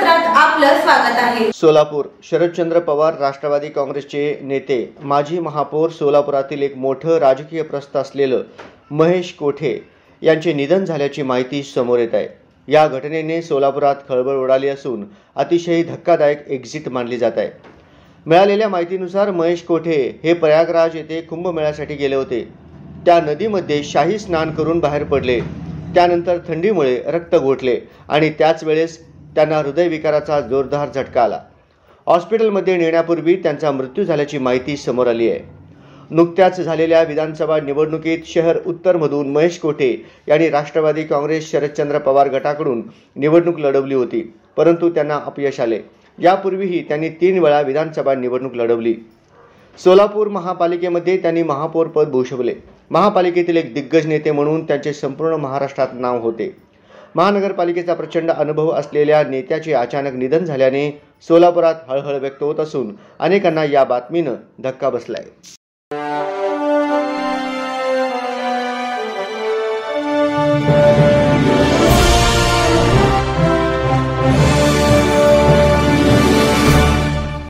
वृत्तपत्रात आपलं स्वागत आहे। सोलापूर शरदचंद्र पवार राष्ट्रवादी काँग्रेसचे नेते माजी महापौर सोलापुरातील एक मोठं राजकीय प्रस्थ असलेलं महेश कोठे यांचे निधन झाल्याची माहिती समोर येत आहे। या घटनेने सोलापुरात खळबळ उडाली असून अतिशय धक्कादायक एक्झिट मानली जात आहे। मिळालेल्या माहितीनुसार महेश कोठे हे प्रयागराज येथे कुंभमेळ्यासाठी गेले होते। त्या नदीमध्ये शाही स्नान करून बाहेर पडले। त्यानंतर थंडीमुळे रक्त गोठले आणि त्याच वेळेस त्यांना हृदयविकाराचा जोरदार झटका आला। हॉस्पिटलमध्ये नेण्यापूर्वी त्यांचा मृत्यू झाल्याची माहिती समोर आली आहे। नुकत्याच झालेल्या विधानसभा निवडणुकीत शहर उत्तरमधून महेश कोठे यांनी राष्ट्रवादी काँग्रेस शरदचंद्र पवार गटाकडून निवडणूक लढवली होती, परंतु त्यांना अपयश आले। यापूर्वीही त्यांनी 3 वेळा विधानसभा निवडणूक लढवली। सोलापूर महापालिकेमध्ये त्यांनी महापौर पद भूषवले। महापालिकेतील एक दिग्गज नेते म्हणून त्यांचे संपूर्ण महाराष्ट्रात नाव होते। महानगरपालिकेचा प्रचंड अनुभव असलेल्या नेत्याचे अचानक निधन झाल्याने सोलापुरात हळहळ व्यक्त होत असून अनेकांना या बातमीनं धक्का बसलाय।